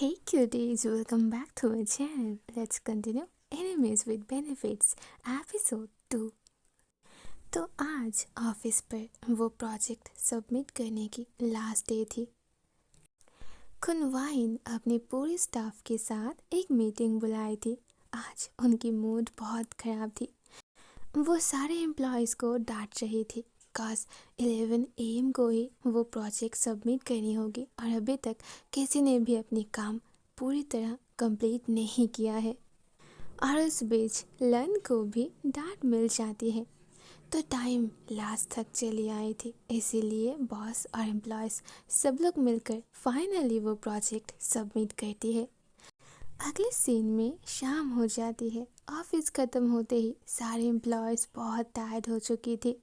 Hey cuties, welcome back to our channel. Let's continue Enemies with Benefits episode 2। तो आज office पर वो project submit करने की लास्ट डे थी। कुनवाइन अपनी पूरी स्टाफ के साथ एक मीटिंग बुलाई थी। आज उनकी मूड बहुत ख़राब थी। वो सारे एम्प्लॉयज़ को डांट रही थी बिकॉज 11 AM को ही वो प्रोजेक्ट सबमिट करनी होगी और अभी तक किसी ने भी अपनी काम पूरी तरह कंप्लीट नहीं किया है। और उस बीच लन को भी डांट मिल जाती है। तो टाइम लास्ट तक चली आई थी, इसीलिए बॉस और एम्प्लॉयज़ सब लोग मिलकर फाइनली वो प्रोजेक्ट सबमिट करती है। अगले सीन में शाम हो जाती है। ऑफिस ख़त्म होते ही सारे एम्प्लॉयज़ बहुत टायर्ड हो चुकी थी।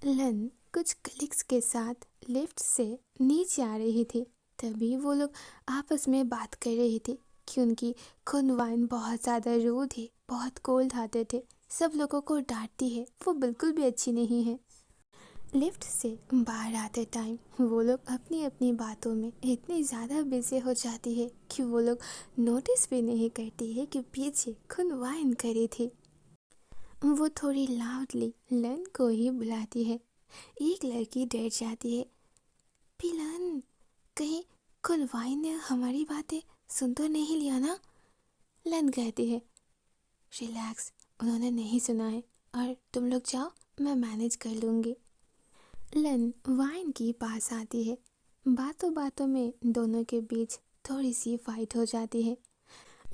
लन कुछ कलीग्स के साथ लिफ्ट से नीचे आ रही थी। तभी वो लोग आपस में बात कर रही थी कि उनकी कुनवाइन बहुत ज़्यादा रूड है, बहुत कोल्ड हार्टेड थे, सब लोगों को डांटती है, वो बिल्कुल भी अच्छी नहीं है। लिफ्ट से बाहर आते टाइम वो लोग अपनी अपनी बातों में इतनी ज़्यादा बिजी हो जाती है कि वो लोग नोटिस भी नहीं करती है कि पीछे कुनवाइन करी थी। वो थोड़ी लाउडली लन को ही बुलाती है। एक लड़की डर जाती है, पिलन कहीं कुनवाइन ने हमारी बातें सुन तो नहीं लिया ना। लन कहती है, रिलैक्स, उन्होंने नहीं सुना है और तुम लोग जाओ, मैं मैनेज कर लूँगी। लन वाइन की पास आती है। बातों बातों में दोनों के बीच थोड़ी सी फाइट हो जाती है।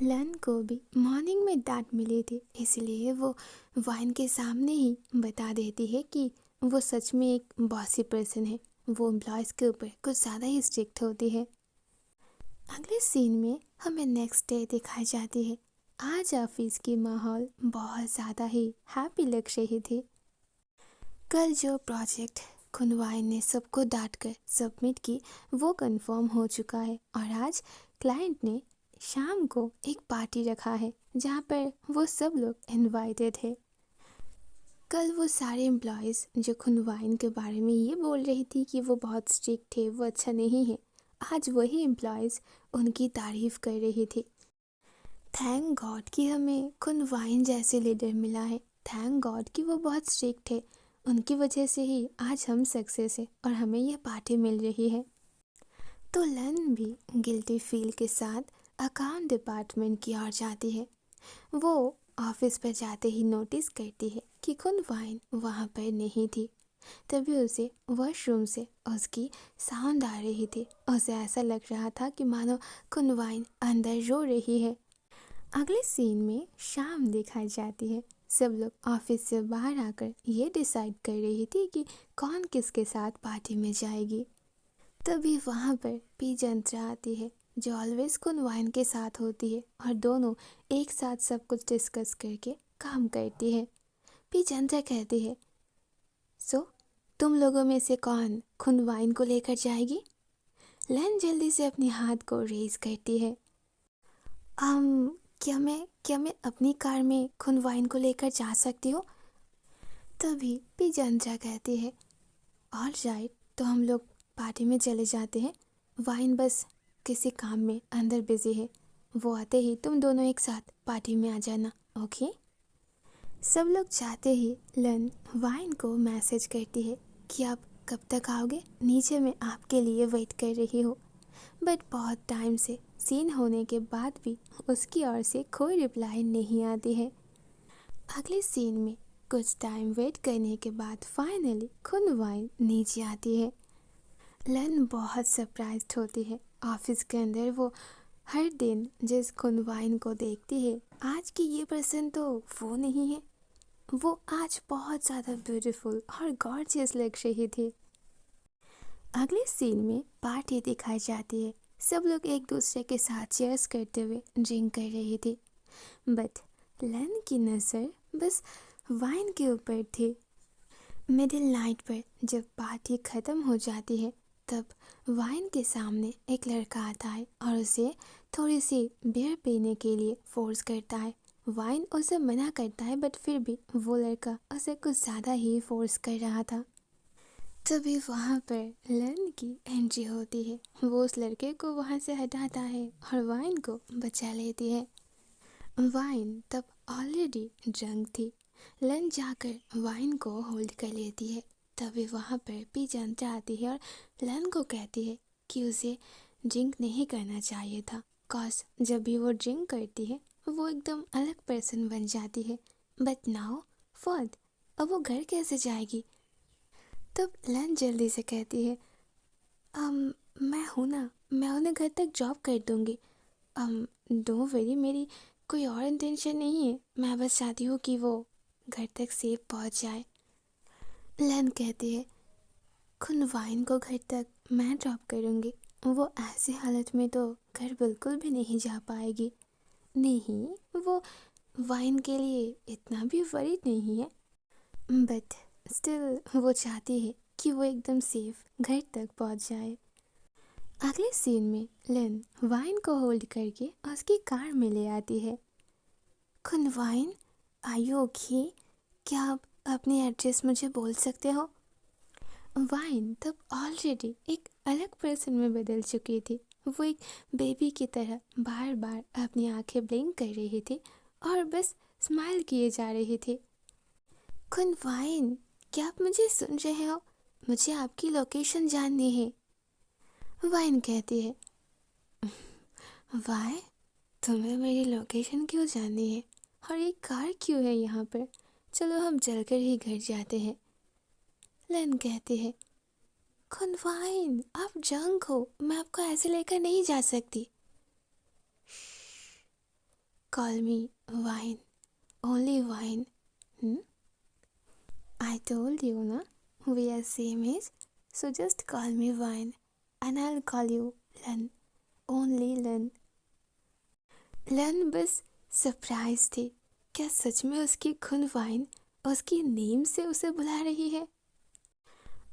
लन को भी मॉर्निंग में डांट मिली थी, इसलिए वो वाइन के सामने ही बता देती है कि वो सच में एक बॉसी पर्सन है। वो एम्प्लॉयज़ के ऊपर कुछ ज़्यादा ही स्ट्रिक्ट होती है। अगले सीन में हमें नेक्स्ट डे दिखाई जाती है। आज ऑफिस की माहौल बहुत ज़्यादा ही हैप्पी लग रही थी। कल जो प्रोजेक्ट कुनवाइन ने सबको डांट कर सबमिट की वो कंफर्म हो चुका है और आज क्लाइंट ने शाम को एक पार्टी रखा है जहाँ पर वो सब लोग इनवाइटेड है। कल वो सारे एम्प्लॉयज़ जो कुनवाइन के बारे में ये बोल रही थी कि वो बहुत स्ट्रिक्ट है, वो अच्छा नहीं है, आज वही एम्प्लॉयज़ उनकी तारीफ़ कर रही थी। थैंक गॉड कि हमें कुनवाइन जैसे लीडर मिला है। थैंक गॉड कि वो बहुत स्ट्रिक्ट है, उनकी वजह से ही आज हम सक्सेस है और हमें यह पार्टी मिल रही है। तो लन भी गिल्टी फील के साथ अकाउंट डिपार्टमेंट की ओर जाती है। वो ऑफिस पर जाते ही नोटिस करती है कि कुनवाइन वहाँ पर नहीं थी। तभी उसे वॉशरूम से उसकी साउंड आ रही थी। उसे ऐसा लग रहा था कि मानो कुनवाइन अंदर रो रही है। अगले सीन में शाम दिखाई जाती है। सब लोग ऑफिस से बाहर आकर ये डिसाइड कर रही थी कि कौन किसके साथ पार्टी में जाएगी। तभी वहाँ पर पी जंत्रा आती है जो ऑलवेज कुनवाइन के साथ होती है और दोनों एक साथ सब कुछ डिस्कस करके काम करती है। पी जंत्रा कहती है, सो तुम लोगों में से कौन कुनवाइन को लेकर जाएगी? लन जल्दी से अपने हाथ को रेज करती है। क्या मैं अपनी कार में कुनवाइन को लेकर जा सकती हूँ? तभी पी जंत्रा कहती है, ऑल राइट, तो हम लोग पार्टी में चले जाते हैं। वाइन बस किसी काम में अंदर बिजी है, वो आते ही तुम दोनों एक साथ पार्टी में आ जाना, ओके? सब लोग जाते ही लन वाइन को मैसेज करती है कि आप कब तक आओगे, नीचे मैं आपके लिए वेट कर रही हूँ। बट बहुत टाइम से सीन होने के बाद भी उसकी ओर से कोई रिप्लाई नहीं आती है। अगले सीन में कुछ टाइम वेट करने के बाद फाइनली कुनवाइन नीचे आती है। लन बहुत सरप्राइज्ड होती है। ऑफिस के अंदर वो हर दिन जिस कुनवाइन को देखती है, आज की ये पर्सन तो वो नहीं है। वो आज बहुत ज़्यादा ब्यूटीफुल और गॉर्जियस लग रही थी। अगले सीन में पार्टी दिखाई जाती है। सब लोग एक दूसरे के साथ चीयर्स करते हुए ड्रिंक कर रही थी। बट लन की नज़र बस वाइन के ऊपर थी। मिडिल नाइट पर जब पार्टी ख़त्म हो जाती है तब वाइन के सामने एक लड़का आता है और उसे थोड़ी सी बियर पीने के लिए फोर्स करता है। वाइन उसे मना करता है बट फिर भी वो लड़का उसे कुछ ज़्यादा ही फोर्स कर रहा था। तभी वहाँ पर लन की एंट्री होती है। वो उस लड़के को वहाँ से हटाता है और वाइन को बचा लेती है। वाइन तब ऑलरेडी ड्रंक थी। लन जाकर वाइन को होल्ड कर लेती है। तभी वहाँ पर पी जनता आती है और लन को कहती है कि उसे ड्रिंक नहीं करना चाहिए था, कॉज जब भी वो ड्रिंक करती है वो एकदम अलग पर्सन बन जाती है। बट नाउ व्हाट, अब वो घर कैसे जाएगी? तब लन जल्दी से कहती है, मैं हूँ ना, मैं उन्हें घर तक ड्रॉप कर दूँगी। डोंट वरी, मेरी कोई और इंटेंशन नहीं है, मैं बस चाहती हूँ कि वो घर तक सेफ पहुँच जाए। लन कहती है, खुनवाइन को घर तक मैं ड्रॉप करूँगी, वो ऐसी हालत में तो घर बिल्कुल भी नहीं जा पाएगी। नहीं, वो वाइन के लिए इतना भी वरीड नहीं है, बट स्टिल वो चाहती है कि वो एकदम सेफ घर तक पहुँच जाए। अगले सीन में लिन वाइन को होल्ड करके उसकी कार में ले आती है। खुनवाइन, आर यू ओके? क्या आप अपनी एड्रेस मुझे बोल सकते हो? वाइन तब ऑलरेडी एक अलग पर्सन में बदल चुकी थी। वो एक बेबी की तरह बार बार अपनी आंखें ब्लिंक कर रही थी और बस स्माइल किए जा रही थी। खुनवाइन, क्या आप मुझे सुन रहे हो? मुझे आपकी लोकेशन जाननी है। वाइन कहती है, वाई, तुम्हें मेरी लोकेशन क्यों जाननी है? और ये कार क्यों है यहाँ पर? चलो हम चलकर ही घर जाते हैं। लन कहती है, खुनवाइन, आप जंक हो, मैं आपको ऐसे लेकर नहीं जा सकती। Call me Wine, only Wine. I told you ना, we are same age, so just call me Wine and I will call you Lan, only Lan. Lan बस सरप्राइज थी। क्या सच में उसकी खुन वाइन उसकी नेम से उसे बुला रही है?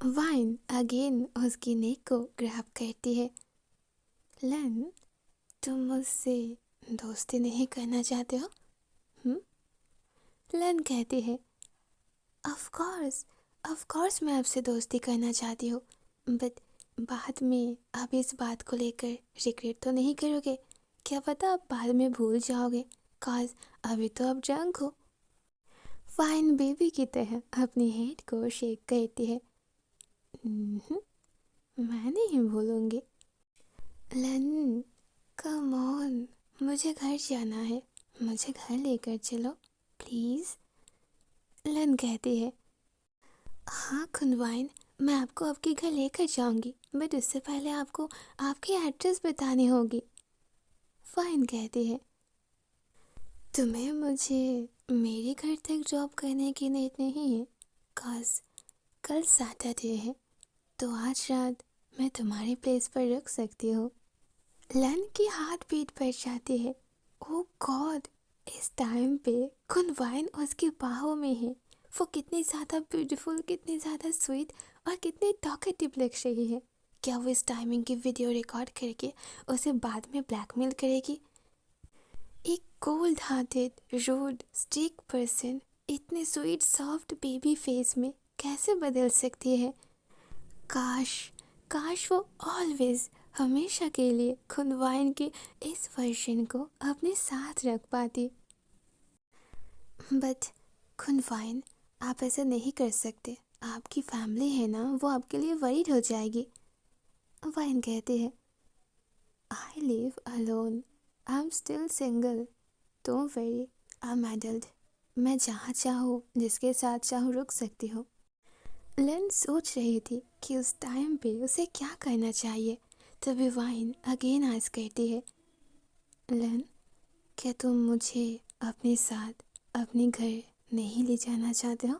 वाइन अगेन उसकी नेक को ग्रैब करती है। लन, तुम मुझसे दोस्ती नहीं करना चाहते हो? लन कहती है, ऑफ कोर्स मैं आपसे दोस्ती करना चाहती हूँ, बट बाद में आप इस बात को लेकर रिग्रेट तो नहीं करोगे? क्या पता आप बाद में भूल जाओगे, कॉज अभी तो आप ड्रंक हो। वाइन बेबी की तरह अपनी हेड को शेक करती है। मैं नहीं भूलूंगी। लन, कम ऑन, मुझे घर जाना है, मुझे घर लेकर चलो प्लीज़। लन कहती है, हाँ खुनवाइन, मैं आपको आपके घर लेकर जाऊंगी, बट उससे पहले आपको आपकी एड्रेस बतानी होगी। वाइन कहती है, तुम्हें मुझे मेरे घर तक ड्रॉप करने की नीड नहीं है, कॉज कल सैटरडे है, तो आज रात मैं तुम्हारे प्लेस पर रुक सकती हूँ। लन की हार्ट बीट बढ़ जाती है। ओह गॉड, इस टाइम पे खुनवाइन उसकी बाहों में है। वो कितनी ज़्यादा ब्यूटीफुल, कितनी ज़्यादा स्वीट और कितनी टॉकेटिव लग रही है। क्या वो इस टाइमिंग की वीडियो रिकॉर्ड करके उसे बाद में ब्लैकमेल करेगी? एक cold hearted, rude, strict person इतने स्वीट सॉफ्ट बेबी फेस में कैसे बदल सकती है? काश काश वो ऑलवेज, हमेशा के लिए खुनवाइन के इस वर्जन को अपने साथ रख पाती। बट खुनवाइन, आप ऐसा नहीं कर सकते, आपकी फैमिली है ना, वो आपके लिए वरीड हो जाएगी। वाइन कहती है, I live alone, I am still single, don't worry, I am adult, मैं जहाँ चाहूँ जिसके साथ चाहूँ रुक सकती हूँ। लन सोच रही थी कि उस टाइम पे उसे क्या करना चाहिए। तभी वाइन अगेन आस्क करती है, लन, क्या तुम मुझे अपने साथ अपने घर नहीं ले जाना चाहते हो?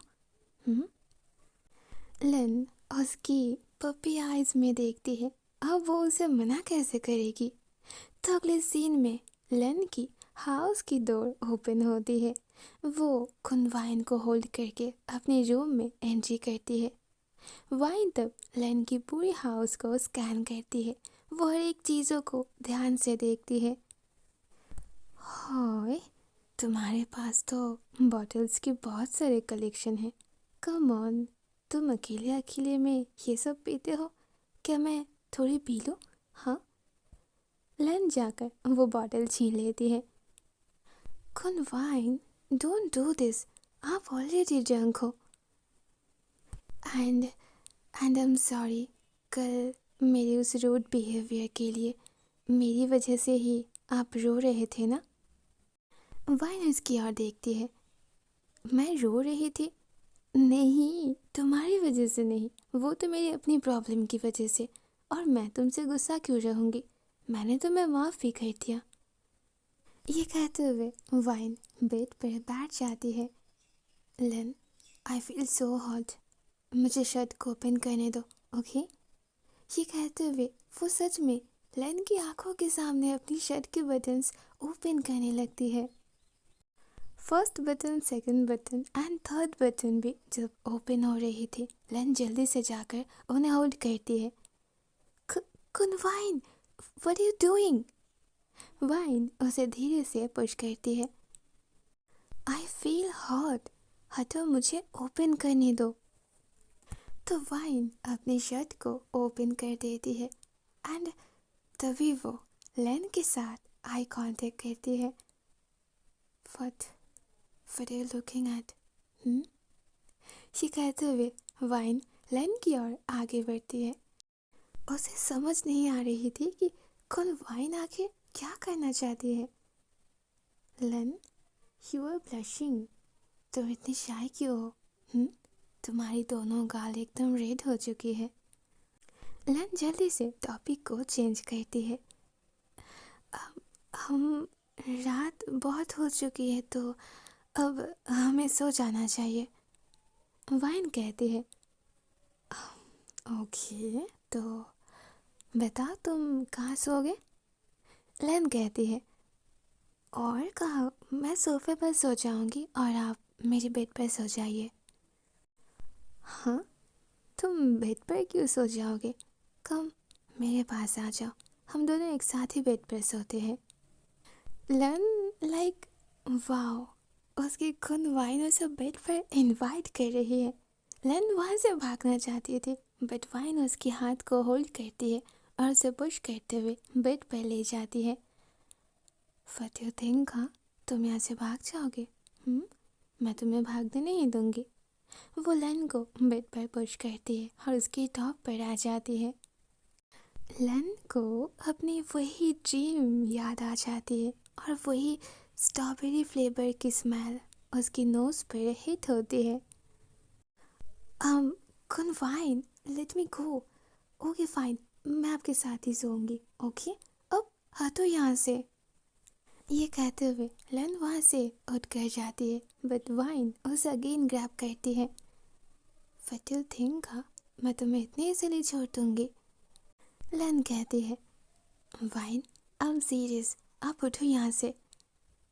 लन उसकी पपी आइज में देखती है। अब वो उसे मना कैसे करेगी? तो अगले सीन में लन की हाउस की डोर ओपन होती है। वो खुनवाइन को होल्ड करके अपने रूम में एंट्री करती है। वाइन तब लन की पूरी हाउस को स्कैन करती है। वो हर एक चीज़ों को ध्यान से देखती है। हाय, तुम्हारे पास तो बॉटल्स की बहुत सारे कलेक्शन है। कम ऑन, तुम अकेले अकेले में ये सब पीते हो, क्या मैं थोड़ी पी लूँ? हाँ। लन जाकर वो बॉटल छीन लेती है। वाइन, डोंट डू दिस, आप ऑलरेडी ड्रंक हो। And and I am sorry, कल मेरे उस रूड बिहेवियर के लिए, मेरी वजह से ही आप रो रहे थे ना? वाइन उसकी ओर देखती है। मैं रो रही थी? नहीं, तुम्हारी वजह से नहीं, वो तो मेरी अपनी प्रॉब्लम की वजह से। और मैं तुमसे गुस्सा क्यों रहूँगी? मैंने तुम्हें माफ़ भी कर दिया। ये कहते हुए वाइन बेड पर बैठ जाती है। लन, आई फील सो हॉट, मुझे शर्ट को ओपन करने दो, ओके? ये कहते हुए वो सच में लन की आंखों के सामने अपनी शर्ट के बटन्स ओपन करने लगती है। First button, second button and third button भी जब ओपन हो रही थी, लन जल्दी से जाकर उन्हें होल्ड करती है। Wine, what are you doing? Wine उसे धीरे से पुश करती है। आई फील हॉट, हटो, मुझे ओपन करने दो। तो वाइन अपनी शर्ट को ओपन कर देती है एंड तभी वो लन के साथ आई कांटेक्ट करती है। What are you looking at? ये कहते हुए वाइन लन की ओर आगे बढ़ती है। उसे समझ नहीं आ रही थी कि कौन वाइन आखिर क्या करना चाहती है। लन, यू आर ब्लशिंग, तुम इतनी शाय क्यों हो? तुम्हारी दोनों गाल एकदम रेड हो चुकी है। लन जल्दी से टॉपिक को चेंज करती है। हम रात बहुत हो चुकी है तो अब हमें सो जाना चाहिए, वाइन कहती है। ओके, तो बताओ तुम कहाँ सोओगे? लन कहती है। और कहाँ, मैं सोफे पर सो जाऊंगी और आप मेरे बेड पर सो जाइए। हाँ, तुम बेड पर क्यों सो जाओगे? कम मेरे पास आ जाओ, हम दोनों एक साथ ही बेड पर सोते हैं। लन लाइक वाओ, उसकी खुद वाइन उसे बेड पर इनवाइट कर रही है। लन वहाँ से भागना चाहती थी बट वाइन उसके हाथ को होल्ड करती है और उसे पुश करते हुए बेड पर ले जाती है। व्हाट यू थिंक, हाँ, तुम यहाँ से भाग जाओगे? मैं तुम्हें भागने नहीं दूंगी। वो लन को बेड पर पुश करती है और उसके टॉप पर आ जाती है। लन को अपनी वही ड्रीम याद आ जाती है और वही स्ट्रॉबेरी फ्लेवर की स्मेल उसकी नोज पर हिट होती है। वाइन, लेट मी गो। ओके फाइन, मैं आपके साथ ही सोऊंगी, ओके? अब हटो यहाँ से। ये कहते हुए लन वहाँ से उठ कर जाती है बट वाइन उसे अगेन ग्रैब करती है। व्हाट यू थिंक, हाँ, मैं तुम्हें इतनी इजीली छोड़ दूंगी? लन कहती है। वाइन, आई एम सीरियस, आप उठो यहाँ से।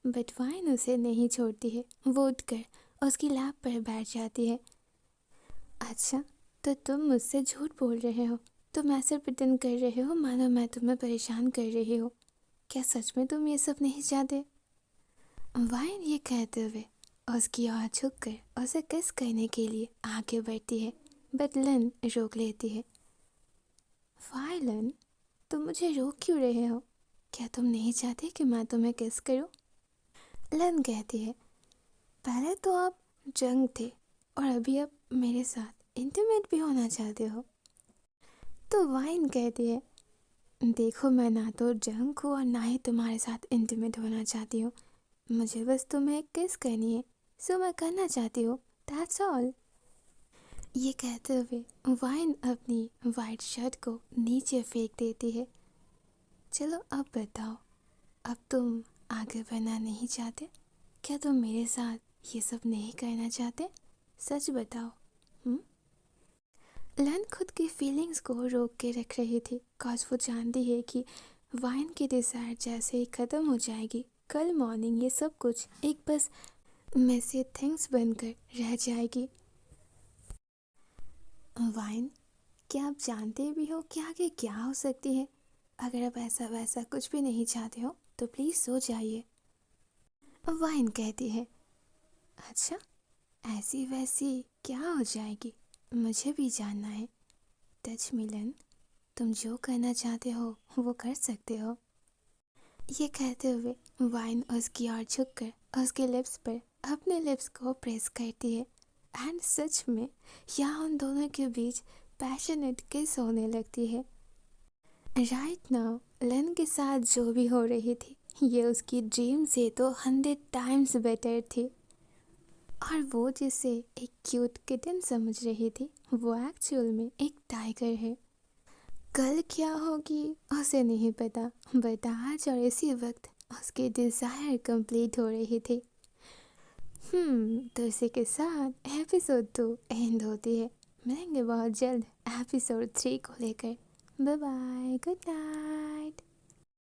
बट वाइन उसे नहीं छोड़ती है। वो उठकर उसकी लैप पर बैठ जाती है। अच्छा, तो तुम मुझसे झूठ बोल रहे हो, तुम ऐसे प्रिटेंड कर रहे हो मानो मैं तुम्हें परेशान कर रही हो। क्या सच में तुम ये सब नहीं चाहते? वाइन ये कहते हुए उसकी ओर झुककर उसे किस करने के लिए आगे बढ़ती है बट लन रोक लेती है। वाई लन, तुम मुझे रोक क्यों रहे हो? क्या तुम नहीं चाहते कि मैं तुम्हें किस करूं? लन कहती है। पहले तो आप जंग थे और अभी आप मेरे साथ इंटीमेट भी होना चाहते हो। तो वाइन कहती है। देखो, मैं ना तो जंग हूँ और ना ही तुम्हारे साथ इंटीमेट होना चाहती हूँ। मुझे बस तुम्हें किस करनी है, सो मैं करना चाहती हूँ, दैट्स ऑल। ये कहते हुए वाइन अपनी वाइट शर्ट को नीचे फेंक देती है। चलो अब बताओ, अब तुम आगे बढ़ना नहीं चाहते? क्या तुम मेरे साथ ये सब नहीं करना चाहते? सच बताओ। लन खुद की फीलिंग्स को रोक के रख रही थी कॉज वो जानती है कि वाइन की डिज़ायर जैसे ही ख़त्म हो जाएगी, कल मॉर्निंग ये सब कुछ एक बस मैसी थिंग्स बनकर रह जाएगी। वाइन, क्या आप जानते भी हो कि आगे क्या हो सकती है? अगर आप ऐसा वैसा कुछ भी नहीं चाहते हो तो प्लीज़ सो जाइए। वाइन कहती है। अच्छा, ऐसी वैसी क्या हो जाएगी? मुझे भी जानना है। टच मिलन, तुम जो करना चाहते हो वो कर सकते हो। ये कहते हुए वाइन उसकी ओर झुककर उसके लिप्स पर अपने लिप्स को प्रेस करती है एंड सच में यहाँ उन दोनों के बीच पैशनेट किस होने लगती है। राइट नाउ लेन के साथ जो भी हो रही थी ये उसकी ड्रीम से तो 100 टाइम्स बेटर थी। और वो जिसे एक क्यूट किटन समझ रही थी वो एक्चुअल में एक टाइगर है। कल क्या होगी उसे नहीं पता, बट आज और इसी वक्त उसकी डिज़ायर कंप्लीट हो रही थी। तो इसी के साथ एपिसोड 2 एंड होती है। मिलेंगे बहुत जल्द एपिसोड 3 को लेकर। Bye bye, good night.